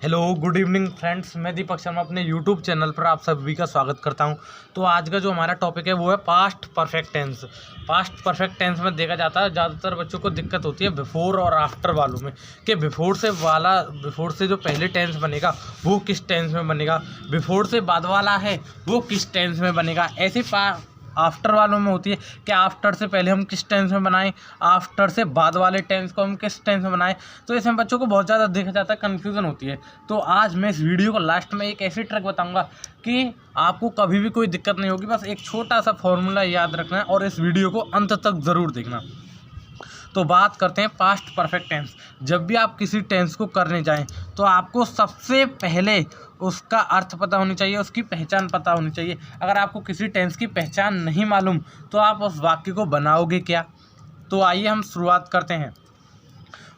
Hello good evening friends, मैं दीपक शर्मा अपने YouTube channel पर आप सभी का स्वागत करता हूं। तो आज का जो हमारा टॉपिक है वो है past perfect tense. Past perfect tense में देखा जाता है ज़्यादातर बच्चों को दिक्कत होती है बिफोर और आफ्टर वालों में कि बिफोर से जो पहले टेंस बनेगा वो किस टेंस में बनेगा, बिफोर से बाद वाला है वो किस टेंस में बनेगा। ऐसे आफ्टर वालों में होती है कि आफ्टर से पहले हम किस टेंस में बनाएं, आफ्टर से बाद वाले टेंस को हम किस टेंस में बनाएं। तो इसमें बच्चों को बहुत ज़्यादा देखा जाता है, कन्फ्यूज़न होती है। तो आज मैं इस वीडियो को लास्ट में एक ऐसी ट्रिक बताऊंगा कि आपको कभी भी कोई दिक्कत नहीं होगी। बस एक छोटा सा फॉर्मूला याद रखना है और इस वीडियो को अंत तक ज़रूर देखना। तो बात करते हैं पास्ट परफेक्ट टेंस। जब भी आप किसी टेंस को करने जाएं तो आपको सबसे पहले उसका अर्थ पता होनी चाहिए, उसकी पहचान पता होनी चाहिए। अगर आपको किसी टेंस की पहचान नहीं मालूम तो आप उस वाक्य को बनाओगे क्या। तो आइए हम शुरुआत करते हैं।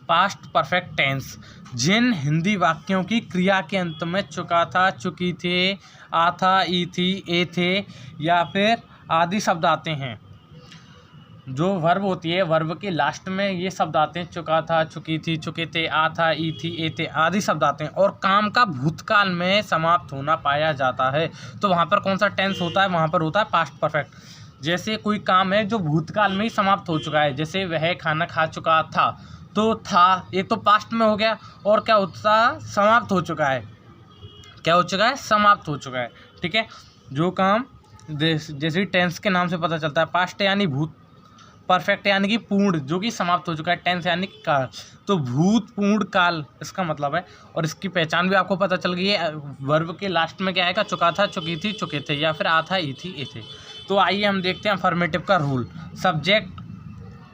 पास्ट परफेक्ट टेंस जिन हिंदी वाक्यों की क्रिया के अंत में चुका था, चुकी थे, आ था, ई थी, ए थे या फिर आदि शब्द आते हैं। जो वर्ब होती है वर्ब के लास्ट में ये शब्द आते हैं, चुका था, चुकी थी, चुके थे, आ था, ई थी, ए थे आदि शब्द आते हैं और काम का भूतकाल में समाप्त होना पाया जाता है। तो वहाँ पर कौन सा टेंस होता है? वहाँ पर होता है पास्ट परफेक्ट। जैसे कोई काम है जो भूतकाल में ही समाप्त हो चुका है, जैसे वह खाना खा चुका था, तो था एक तो पास्ट में हो गया और क्या होता, समाप्त हो चुका है। क्या हो चुका है? समाप्त हो चुका है। ठीक है, जो काम जैसे टेंस के नाम से पता चलता है, पास्ट यानी भूत, परफेक्ट यानी कि पूर्ण, जो कि समाप्त हो चुका है, टेंस यानी कि काल। तो भूत पूर्ण काल इसका मतलब है। और इसकी पहचान भी आपको पता चल गई है। वर्ब के लास्ट में क्या आएगा? चुका था, चुकी थी, चुके थे या फिर आ था, ई थी, ए थे। तो आइए हम देखते हैं अफर्मेटिव का रूल।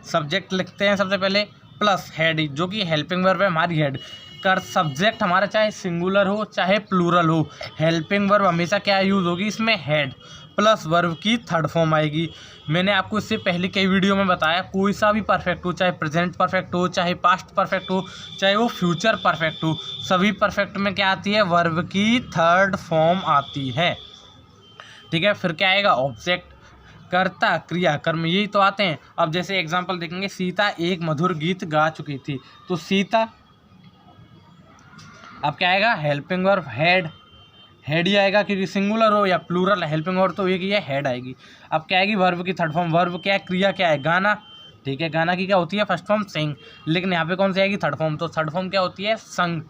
सब्जेक्ट लिखते हैं सबसे पहले प्लस हेड, जो कि हेल्पिंग वर्ब है हमारी हेड कर। सब्जेक्ट हमारा चाहे सिंगुलर हो चाहे प्लूरल हो, हेल्पिंग वर्ब हमेशा क्या यूज़ होगी? इसमें हेड प्लस वर्ब की थर्ड फॉर्म आएगी। मैंने आपको इससे पहले कई वीडियो में बताया, कोई सा भी परफेक्ट हो, चाहे प्रेजेंट परफेक्ट हो, चाहे पास्ट परफेक्ट हो, चाहे वो फ्यूचर परफेक्ट हो, सभी परफेक्ट में क्या आती है? वर्ब की थर्ड फॉर्म आती है। ठीक है, फिर क्या आएगा? ऑब्जेक्ट, कर्ता, क्रिया, कर्म, यही तो आते हैं। अब जैसे एग्जाम्पल देखेंगे, सीता एक मधुर गीत गा चुकी थी, तो सीता अब क्या आएगा? हेल्पिंग वर्ब हेड ही आएगा, क्योंकि सिंगुलर हो या प्लूरल हेल्पिंग वर्ब तो एक ही है, हेड आएगी। अब क्या आएगी? वर्ब की थर्ड फॉर्म। वर्ब क्या है? क्रिया क्या है? गाना। ठीक है, गाना की क्या होती है? फर्स्ट फॉर्म सिंग, लेकिन यहाँ पे कौन सी आएगी? Third form. तो थर्ड फॉर्म क्या होती है? संग,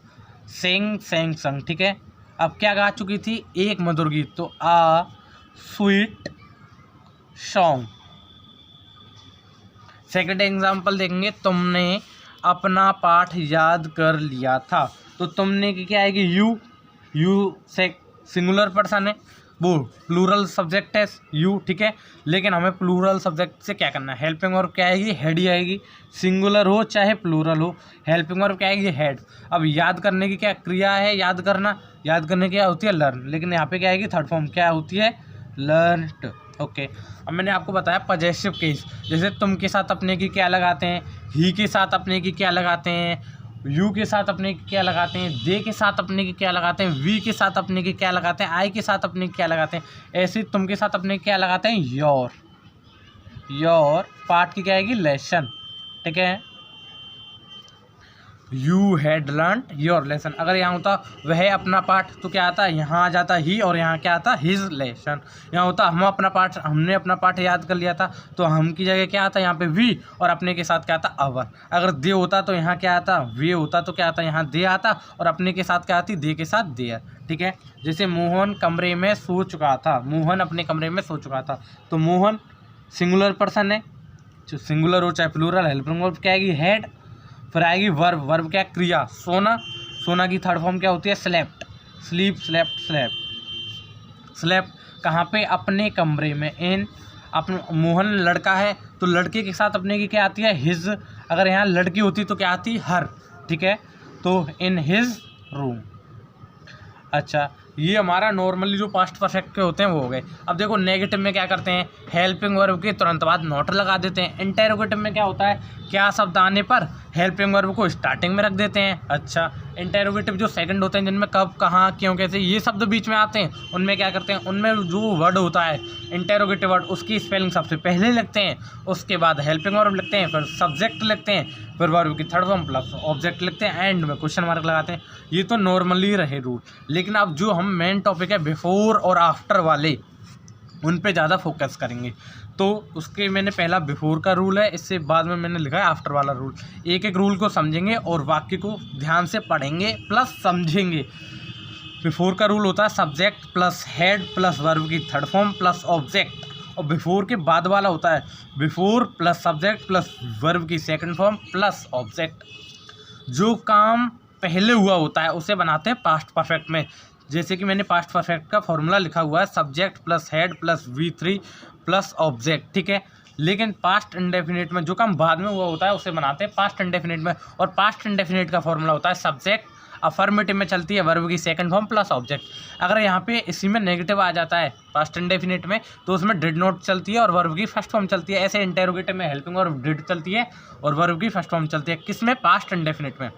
सिंग, सेंग, संग। ठीक है, अब क्या गा चुकी थी? एक मधुर गीत, तो आ स्वीट सॉन्ग। सेकंड एग्जाम्पल देखेंगे, तुमने अपना पाठ याद कर लिया था, तो तुमने की क्या आएगी? यू से सिंगुलर पर्सन है, वो प्लूरल सब्जेक्ट है यू। ठीक है, लेकिन हमें प्लूरल सब्जेक्ट से क्या करना है? हेल्पिंग वर्ब क्या आएगी? हेड ही आएगी। सिंगुलर हो चाहे प्लूरल हो, हेल्पिंग वर्ब क्या आएगी? हेड। अब याद करने की क्या क्रिया है? याद करना, याद करने की क्या होती है? लर्न, लेकिन यहाँ पे क्या आएगी? थर्ड फॉर्म क्या होती है? लर्नड। ओके, अब मैंने आपको बताया पजेसिव केस, जैसे तुम के साथ अपने की क्या लगाते हैं, ही के साथ अपने की क्या लगाते हैं, यू के साथ अपने की क्या लगाते हैं, दे के साथ अपने की क्या लगाते हैं, वी के साथ अपने की क्या लगाते हैं, आई के साथ अपने की क्या लगाते हैं। ऐसे तुम के साथ अपने की क्या लगाते हैं? योर पार्ट की क्या आएगी? लेसन। ठीक है, you had learn your lesson. अगर यहाँ होता वह अपना पाठ, तो क्या आता? यहाँ आ जाता ही, और यहाँ क्या आता? His lesson. यहाँ होता हमने अपना पाठ याद कर लिया था, तो हम की जगह क्या आता? यहाँ पे वी, और अपने के साथ क्या आता? अवर। अगर दे होता तो यहाँ क्या आता? वे होता, तो क्या आता? यहाँ दे आता, और अपने के साथ क्या आती? दे के साथ देयर। ठीक है, जैसे मोहन कमरे में सो चुका था, मोहन अपने कमरे में सो चुका था, तो मोहन सिंगुलर पर्सन है, जो सिंगुलर हो चाहे प्लूरल, हेल्पिंग वर्ब क्या आएगी? हेड। फिर आएगी वर्ब, वर्ब क्या? क्रिया, सोना, सोना की थर्ड फॉर्म क्या होती है? Slept, sleep, slept, slept. Slept कहाँ पे? अपने कमरे में, इन अपन। मोहन लड़का है, तो लड़के के साथ अपने की क्या आती है? हिज। अगर यहाँ लड़की होती तो क्या आती? हर। ठीक है, तो इन हिज रूम। अच्छा, ये हमारा नॉर्मली जो पास्ट परफेक्ट के होते हैं वो हो गए। अब देखो नेगेटिव में क्या करते हैं, हेल्पिंग वर्ब के तुरंत बाद नॉट लगा देते हैं। इंटेरोगेटिव में क्या होता है, क्या शब्द आने पर हेल्पिंग वर्ब को स्टार्टिंग में रख देते हैं। अच्छा, इंटेरोगेटिव जो सेकंड होते हैं जिनमें कब, कहाँ, क्यों, कैसे ये शब्द बीच में आते हैं, उनमें क्या करते हैं, उनमें जो वर्ड होता है इंटेरोगेटिव वर्ड उसकी स्पेलिंग सबसे पहले लिखते हैं, उसके बाद हेल्पिंग वर्ब लिखते हैं, फिर सब्जेक्ट लिखते हैं, फिर वर्ब की थर्ड फॉर्म प्लस ऑब्जेक्ट लिखते हैं, एंड में क्वेश्चन मार्क लगाते हैं। ये तो नॉर्मली रहे रूल। लेकिन अब जो हम मेन टॉपिक है बिफोर और आफ्टर वाले, उन पे ज़्यादा फोकस करेंगे। तो उसके मैंने पहला बिफोर का रूल है, इससे बाद में मैंने लिखा है आफ्टर वाला रूल। एक एक रूल को समझेंगे और वाक्य को ध्यान से पढ़ेंगे प्लस समझेंगे। बिफोर का रूल होता है subject plus head plus verb की थर्ड फॉर्म प्लस ऑब्जेक्ट, और बिफोर के बाद वाला होता है before plus subject plus verb की सेकंड फॉर्म प्लस ऑब्जेक्ट। जो काम पहले हुआ होता है उसे बनाते हैं पास्ट परफेक्ट में। जैसे कि मैंने पास्ट परफेक्ट का फॉर्मूला लिखा हुआ है subject plus head plus V3 plus object, ठीक है। लेकिन पास्ट इंडेफिनिट में जो काम बाद में हुआ होता है उसे बनाते हैं पास्ट इंडेफिनिट में, और पास्ट इंडेफिनिट का फॉर्मूला होता है सब्जेक्ट अफर्मेटिव में चलती है वर्ब की सेकंड फॉर्म प्लस ऑब्जेक्ट। अगर यहाँ पे इसी में नेगेटिव आ जाता है पास्ट इंडेफिनिट में तो उसमें डिड नॉट चलती है और वर्ब की फर्स्ट फॉर्म चलती है। ऐसे इंटेरोगेटिव में हेल्पिंग वर्ब डिड चलती है और वर्ब की फर्स्ट फॉर्म चलती है, किसमें, पास्ट इंडेफिनिट में।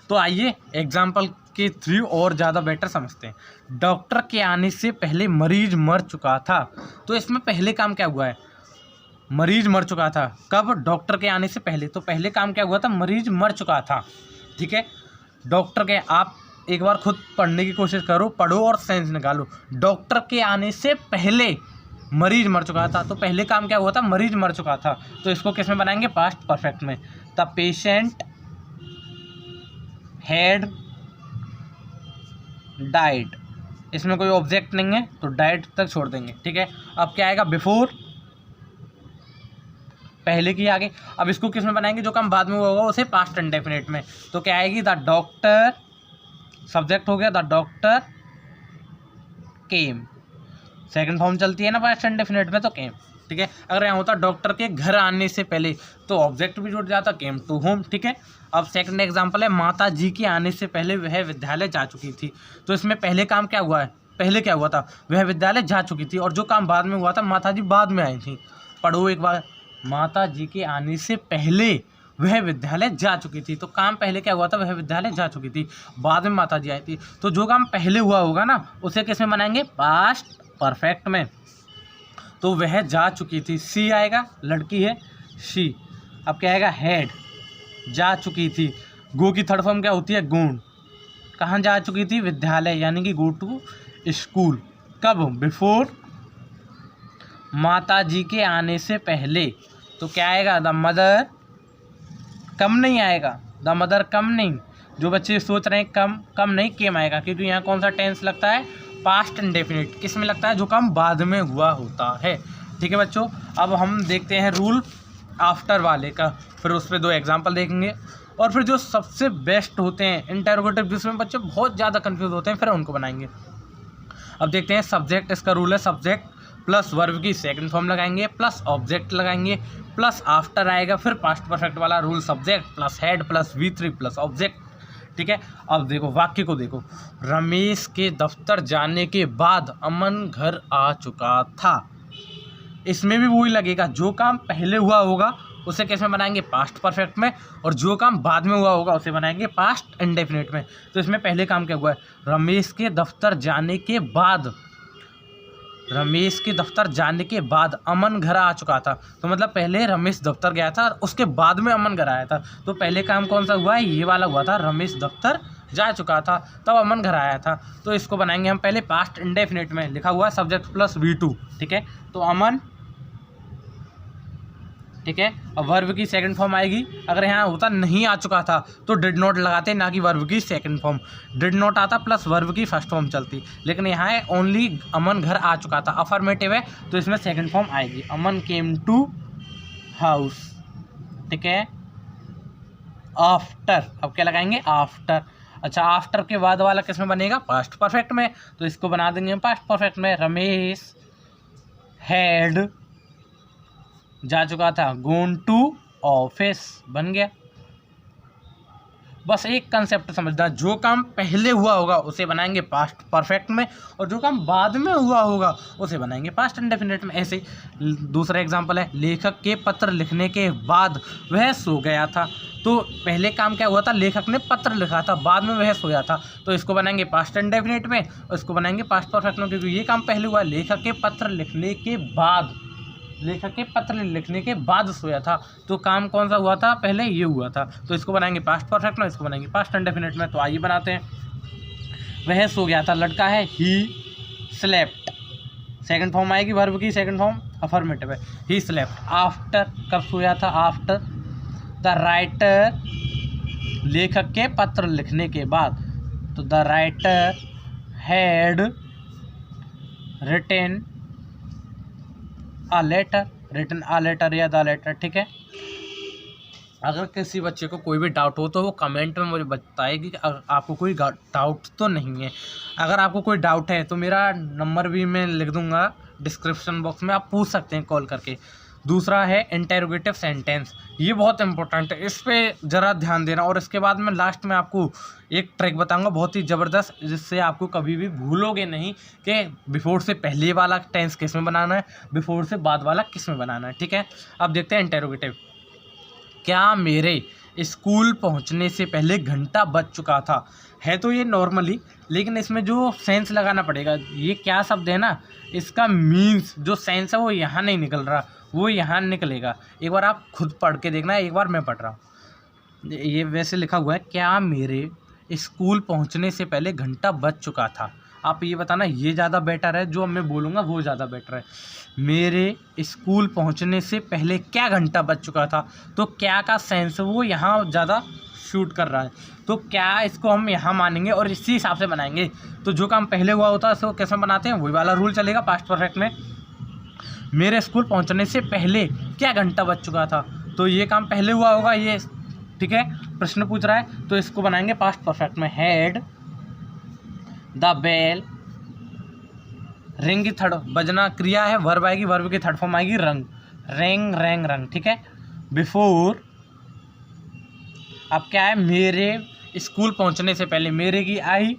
तो आइए एग्जाम्पल के थ्रू और ज़्यादा बेटर समझते हैं। डॉक्टर के आने से पहले मरीज मर चुका था, तो इसमें पहले काम क्या हुआ है, मरीज मर चुका था। कब, डॉक्टर के आने से पहले। तो पहले काम क्या हुआ था, मरीज मर चुका था, ठीक है। डॉक्टर के, आप एक बार खुद पढ़ने की कोशिश करो, पढ़ो और सेंस निकालो। डॉक्टर के आने से पहले मरीज मर चुका था, तो पहले काम क्या हुआ था, मरीज मर चुका था। तो इसको किस में बनाएंगे, पास्ट परफेक्ट में। द पेशेंट हैड डाइड, इसमें कोई ऑब्जेक्ट नहीं है तो डाइड तक छोड़ देंगे, ठीक है। अब क्या आएगा, बिफोर, पहले की आगे। अब इसको किस में बनाएंगे, जो काम बाद में हुआ होगा उसे पास्ट इंडेफिनिट में। तो क्या आएगी, द डॉक्टर, सब्जेक्ट हो गया the doctor came, second form चलती है ना पास्ट इंडेफिनिट में, तो केम, ठीक है। अगर यहाँ होता डॉक्टर के घर आने से पहले तो ऑब्जेक्ट भी जुड़ जाता, केम टू होम, ठीक है। अब सेकंड एग्जांपल है माता जी के आने से पहले वह विद्यालय जा चुकी थी, तो इसमें पहले काम क्या हुआ है, पहले क्या हुआ था, वह विद्यालय जा चुकी थी, और जो काम बाद में हुआ था माता जी बाद में आई थी। पढ़ो एक बार, माता जी के आने से पहले वह विद्यालय जा चुकी थी, तो काम पहले क्या हुआ था, वह विद्यालय जा चुकी थी, बाद में माता जी आई थी। तो जो काम पहले हुआ होगा ना उसे किस में बनाएंगे, पास्ट परफेक्ट में। तो वह जा चुकी थी, सी आएगा, लड़की है शी। अब क्या आएगा, हेड, जा चुकी थी, गो की थर्ड फॉर्म क्या होती है, गोन, कहाँ जा चुकी थी, विद्यालय, यानी कि गो टू स्कूल। कब, बिफोर, माता जी के आने से पहले। तो क्या आएगा, द मदर, कम नहीं आएगा, द मदर कम नहीं, जो बच्चे सोच रहे हैं कम, कम नहीं, केम आएगा, क्योंकि यहाँ कौन सा टेंस लगता है, पास्ट इंडेफिनिट। किस में लगता है, जो काम बाद में हुआ होता है, ठीक है बच्चों। अब हम देखते हैं रूल आफ्टर वाले का, फिर उस पर 2 एग्जाम्पल देखेंगे, और फिर जो सबसे बेस्ट होते हैं इंटेरोगेटिव जिसमें बच्चे बहुत ज़्यादा कंफ्यूज होते हैं, फिर उनको बनाएंगे। अब देखते हैं सब्जेक्ट, इसका रूल है सब्जेक्ट प्लस वर्ब की सेकंड फॉर्म लगाएंगे प्लस ऑब्जेक्ट लगाएंगे प्लस आफ्टर आएगा, फिर पास्ट परफेक्ट वाला rule subject plus head plus V3 plus object, ठीक है। अब देखो वाक्य को देखो, रमेश के दफ्तर जाने के बाद अमन घर आ चुका था। इसमें भी वही लगेगा, जो काम पहले हुआ होगा उसे कैसे बनाएंगे, पास्ट परफेक्ट में, और जो काम बाद में हुआ होगा उसे बनाएंगे पास्ट इंडेफिनिट में। तो इसमें पहले काम क्या हुआ है, रमेश के दफ्तर जाने के बाद, रमेश के दफ्तर जाने के बाद अमन घर आ चुका था। तो मतलब पहले रमेश दफ्तर गया था और उसके बाद में अमन घर आया था। तो पहले काम कौन सा हुआ है, ये वाला हुआ था, रमेश दफ्तर जा चुका था तब अमन घर आया था। तो इसको बनाएंगे हम पहले पास्ट इंडेफिनिट में, लिखा हुआ है सब्जेक्ट प्लस V2, ठीक है। तो अमन, ठीक है। अब वर्ब की सेकंड फॉर्म आएगी, अगर यहाँ होता नहीं आ चुका था तो डिड नॉट लगाते, ना कि वर्ब की सेकंड फॉर्म। डिड नॉट आता प्लस वर्ब की फर्स्ट फॉर्म चलती, लेकिन यहाँ है ओनली अमन घर आ चुका था, अफर्मेटिव है तो इसमें सेकंड फॉर्म आएगी, अमन केम टू हाउस, ठीक है। आफ्टर, अब क्या लगाएंगे, आफ्टर। अच्छा, आफ्टर के बाद वाला किस में बनेगा, पास्ट परफेक्ट में। तो इसको बना देंगे पास्ट परफेक्ट में, रमेश हैड जा चुका था, गोन टू ऑफिस, बन गया। बस एक कंसेप्ट समझना, जो काम पहले हुआ होगा उसे बनाएंगे पास्ट परफेक्ट में, और जो काम बाद में हुआ होगा उसे बनाएंगे पास्ट इंडेफिनिट में। ऐसे दूसरा एग्जांपल है, लेखक के पत्र लिखने के बाद वह सो गया था। तो पहले काम क्या हुआ था, लेखक ने पत्र लिखा था, बाद में वह सोया था, तो इसको बनाएंगे पास्ट इंडेफिनिट में और इसको बनाएंगे पास्ट परफेक्ट में, क्योंकि ये काम पहले हुआ, लेखक के पत्र लिखने के बाद, लेखक के पत्र लिखने के बाद सोया था। तो काम कौन सा हुआ था, पहले ये हुआ था, तो इसको बनाएंगे पास्ट परफेक्ट में, इसको बनाएंगे पास्ट इंडेफिनिट में। तो आइए बनाते हैं। वह सो गया था, लड़का है ही स्लेप्ट, सेकंड फॉर्म आएगी वर्ब की, सेकंड फॉर्म अफर्मेटिव है, ही स्लेप्ट। आफ्टर, कब सोया था, आफ्टर द राइटर, लेखक के पत्र लिखने के बाद, तो the writer had written a letter, written a letter या द लेटर, ठीक है। अगर किसी बच्चे को कोई भी डाउट हो तो वो कमेंट में मुझे बताए कि आपको कोई डाउट तो नहीं है। अगर आपको कोई डाउट है तो मेरा नंबर भी मैं लिख दूंगा डिस्क्रिप्शन बॉक्स में, आप पूछ सकते हैं कॉल करके। दूसरा है इंटेरोगेटिव सेंटेंस, ये बहुत इंपॉर्टेंट है, इस पर ज़रा ध्यान देना। और इसके बाद में लास्ट में आपको एक ट्रिक बताऊंगा बहुत ही ज़बरदस्त, जिससे आपको कभी भी भूलोगे नहीं कि बिफोर से पहले वाला टेंस किस में बनाना है, बिफोर से बाद वाला किस में बनाना है, ठीक है। अब देखते हैं इंटेरोगेटिव। क्या मेरे स्कूल पहुंचने से पहले घंटा बज चुका था, है तो ये नॉर्मली, लेकिन इसमें जो सेंस लगाना पड़ेगा, ये क्या शब्द है ना, इसका मीन्स जो सेंस है वो यहाँ नहीं निकल रहा, वो यहाँ निकलेगा। एक बार आप खुद पढ़ के देखना, एक बार मैं पढ़ रहा हूँ। ये वैसे लिखा हुआ है, क्या मेरे स्कूल पहुँचने से पहले घंटा बज चुका था। आप ये बताना, ये ज़्यादा बेटर है, जो मैं बोलूँगा वो ज़्यादा बेटर है। मेरे स्कूल पहुँचने से पहले क्या घंटा बज चुका था, तो क्या का सेंस वो यहाँ ज़्यादा शूट कर रहा है, तो क्या इसको हम यहाँ मानेंगे और इसी हिसाब से बनाएंगे। तो जो काम पहले हुआ होता है उसको कैसे बनाते हैं, वही वाला रूल चलेगा पास्ट परफेक्ट में। मेरे स्कूल पहुँचने से पहले क्या घंटा बज चुका था, तो ये काम पहले हुआ होगा, ये ठीक है, प्रश्न पूछ रहा है, तो इसको बनाएंगे पास्ट परफेक्ट में। हैड द बेल रिंग की थर्ड, बजना क्रिया है, वर्ब आएगी, वर्ब की थर्ड फॉर्म आएगी रंग, रेंग रैंग रंग, ठीक है। बिफोर, अब क्या है, मेरे स्कूल पहुंचने से पहले, मेरे की आई,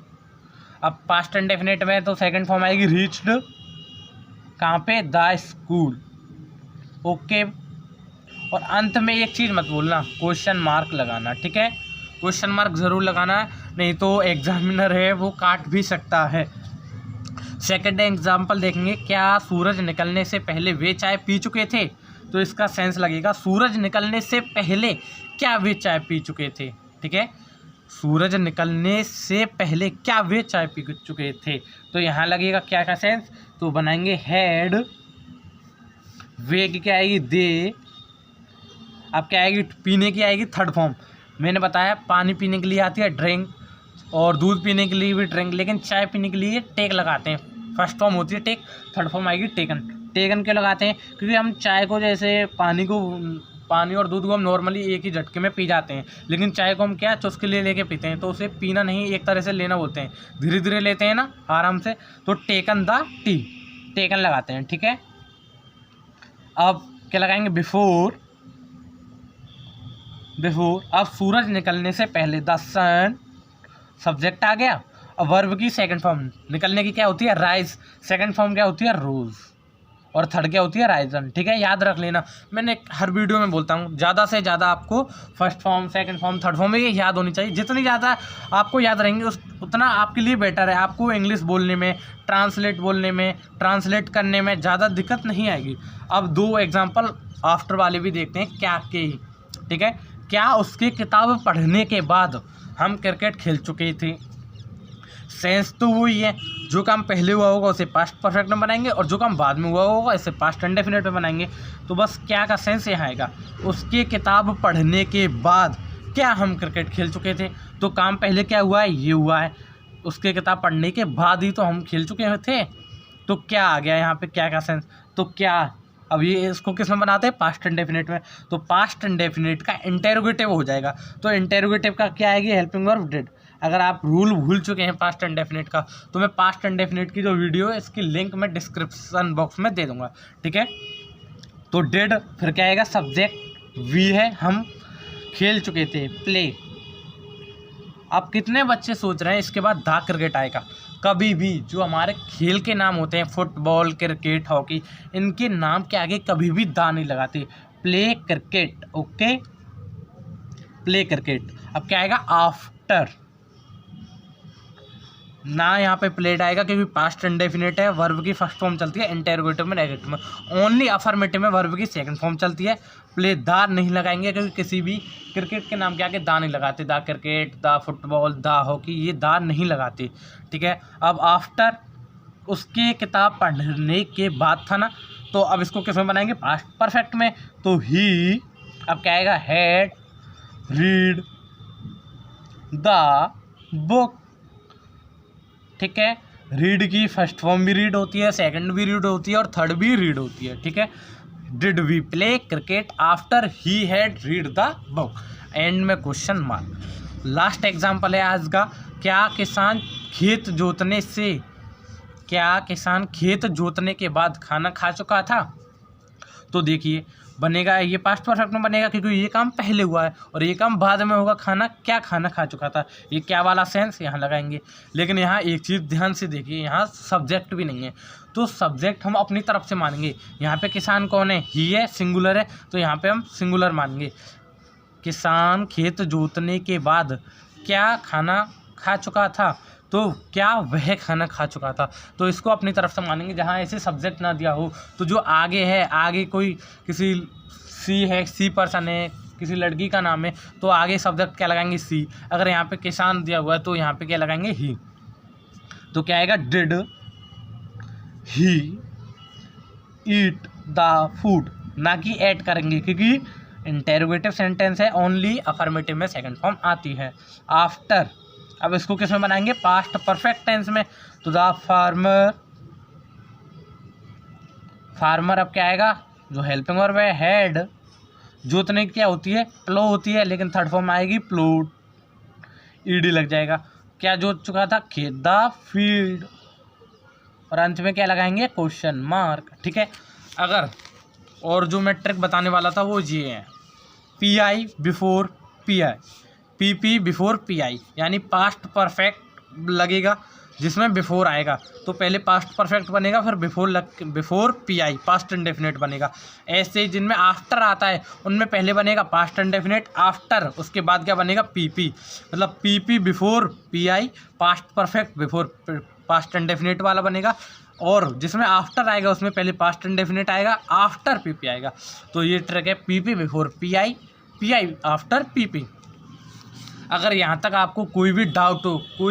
अब पास्ट इंडेफिनिट में तो सेकंड फॉर्म आएगी रीच्ड, कहाँ पे, द स्कूल, ओके। और अंत में एक चीज़ मत भूलना, क्वेश्चन मार्क लगाना, ठीक है, क्वेश्चन मार्क ज़रूर लगाना, नहीं तो एग्जामिनर है वो काट भी सकता है। सेकंड एग्जाम्पल देखेंगे, क्या सूरज निकलने से पहले वे चाय पी चुके थे, तो इसका सेंस लगेगा, सूरज निकलने से पहले क्या वे चाय पी चुके थे, ठीक है, सूरज निकलने से पहले क्या वे चाय पी चुके थे, तो यहाँ लगेगा क्या का सेंस, तो बनाएंगे हैड, वे की क्या आएगी, दे, अब क्या आएगी, पीने की आएगी थर्ड फॉर्म। मैंने बताया पानी पीने के लिए आती है ड्रिंक, और दूध पीने के लिए भी ड्रिंक, लेकिन चाय पीने के लिए टेक लगाते हैं, फर्स्ट फॉर्म होती है टेक, थर्ड फॉर्म आएगी टेकन। टेकन क्यों लगाते हैं, क्योंकि हम चाय को जैसे पानी और दूध को हम नॉर्मली एक ही झटके में पी जाते हैं, लेकिन चाय को हम क्या चुस्क ले लेके पीते हैं, तो उसे पीना नहीं, एक तरह से लेना बोलते हैं, धीरे धीरे लेते हैं ना आराम से, तो टेकन द टी, टेकन लगाते हैं, ठीक है। अब क्या लगाएंगे, बिफोर, बिफोर, अब सूरज निकलने से पहले, द सन, सब्जेक्ट आ गया, और वर्ब की सेकंड फॉर्म निकलने की क्या होती है, राइज, सेकंड फॉर्म क्या होती है, रोज, और थर्ड क्या होती है, राइजन, ठीक है, याद रख लेना। मैंने हर वीडियो में बोलता हूँ, ज़्यादा से ज़्यादा आपको first form, second form, third form, ये याद होनी चाहिए। जितनी ज़्यादा आपको याद रहेंगे उतना आपके लिए बेटर है, आपको इंग्लिश बोलने में, ट्रांसलेट बोलने में, ट्रांसलेट करने में ज़्यादा दिक्कत नहीं आएगी। अब दो एग्जाम्पल आफ्टर वाले भी देखते हैं, क्या के ही, ठीक है। क्या उसकी किताब पढ़ने के बाद हम क्रिकेट खेल चुके थे, सेंस तो वही है, जो काम पहले हुआ होगा उसे पास्ट परफेक्ट में बनाएंगे, और जो काम बाद में हुआ होगा इसे पास्ट इंडेफिनिट में बनाएंगे। तो बस क्या का सेंस यहाँ आएगा, उसकी किताब पढ़ने के बाद क्या हम क्रिकेट खेल चुके थे, तो काम पहले क्या हुआ है, ये हुआ है, उसकी किताब पढ़ने के बाद ही तो हम खेल चुके थे, तो क्या आ गया यहाँ पे, क्या का सेंस, तो क्या, अब ये इसको किस में बनाते हैं, पास्ट इंडेफिनिट में, तो पास्ट इंडेफिनिट का इंटेरोगेटिव हो जाएगा, तो इंटेरोगेटिव का क्या आएगी, हेल्पिंग वर्ब डिड। अगर आप रूल भूल चुके हैं पास्ट इंडेफिनिट का, तो मैं पास्ट इंडेफिनिट की जो वीडियो है इसकी लिंक मैं डिस्क्रिप्शन बॉक्स में दे दूंगा, ठीक है। तो डिड, फिर क्या आएगा, सब्जेक्ट वी है, हम खेल चुके थे, प्ले, अब कितने बच्चे सोच रहे हैं इसके बाद द क्रिकेट आएगा? कभी भी जो हमारे खेल के नाम होते हैं, फुटबॉल, क्रिकेट, हॉकी, इनके नाम के आगे कभी भी द नहीं लगाते। Play cricket, okay, play cricket. अब क्या आएगा? आफ्टर, ना यहाँ पे प्लेड आएगा क्योंकि पास्ट इंडेफिनिट है, वर्ब की फर्स्ट फॉर्म चलती है, इंटेरोगेटिव में, नेगेटिव में। ओनली अफर्मेटिव में वर्ब की सेकंड फॉर्म चलती है। प्ले द नहीं लगाएंगे क्योंकि किसी भी क्रिकेट के नाम के आगे द नहीं लगाते। The cricket, the football, the hockey, ये द नहीं लगाते, ठीक है। अब आफ्टर, उसके किताब पढ़ने के बाद था ना, तो अब इसको किस में बनाएंगे? पास्ट परफेक्ट में। तो ही, अब क्या आएगा? हैड रीड द बुक, ठीक है। रीड की फर्स्ट फॉर्म भी रीड होती है, सेकंड भी रीड होती है और थर्ड भी रीड होती है, ठीक है। Did we play cricket after he had read the book? End में क्वेश्चन मार्क। लास्ट एग्जाम्पल है आज का। क्या किसान खेत जोतने के बाद खाना खा चुका था? तो देखिए, बनेगा ये पास्ट परफेक्ट में बनेगा क्योंकि ये काम पहले हुआ है और ये काम बाद में होगा। खाना खा चुका था, ये क्या वाला सेंस यहाँ लगाएंगे। लेकिन यहाँ एक चीज़ ध्यान से देखिए, यहाँ सब्जेक्ट भी नहीं है, तो सब्जेक्ट हम अपनी तरफ से मानेंगे। यहाँ पे किसान कौन है? ही है, सिंगुलर है, तो यहाँ पे हम सिंगुलर मानेंगे। किसान खेत जोतने के बाद क्या खाना खा चुका था? तो क्या वह खाना खा चुका था? तो इसको अपनी तरफ से मानेंगे। जहाँ ऐसे सब्जेक्ट ना दिया हो तो जो आगे है, आगे कोई किसी सी है, सी पर्सन है, किसी लड़की का नाम है, तो आगे सब्जेक्ट क्या लगाएंगे? सी। अगर यहाँ पे किसान दिया हुआ है तो यहाँ पे क्या लगाएंगे? ही। तो क्या आएगा? Did he eat the food, ना कि ऐड करेंगे क्योंकि इंटेरोगेटिव सेंटेंस है, ओनली अफर्मेटिव में सेकंड फॉर्म आती है। आफ्टर, अब इसको किस में बनाएंगे? पास्ट परफेक्ट टेंस में। तो द फार्मर, अब क्या आएगा? जो हेल्पिंग वर्ब है, हैड, जोतने की क्या होती है? प्लो होती है, लेकिन थर्ड फॉर्म आएगी प्लोड, ईडी लग जाएगा। क्या जोत चुका था? खेत, द फील्ड, और अंत में क्या लगाएंगे? क्वेश्चन मार्क, ठीक है। अगर और जो मैं ट्रिक बताने वाला था वो ये है, P I before P I, P P before P I, यानी पास्ट परफेक्ट लगेगा जिसमें बिफोर आएगा तो पहले पास्ट परफेक्ट बनेगा, फिर before P I past indefinite बनेगा। ऐसे जिनमें आफ्टर आता है उनमें पहले बनेगा पास्ट इंडेफिनिट, आफ्टर उसके बाद क्या बनेगा? पी पी, मतलब P P before P I, past perfect before past indefinite वाला बनेगा। और जिसमें आफ्टर आएगा उसमें पहले पास्ट इंडेफिनिट आएगा, आफ्टर पी पी आएगा। तो ये ट्रिक है, P P before P I after P P. अगर यहाँ तक आपको कोई भी डाउट हो, कोई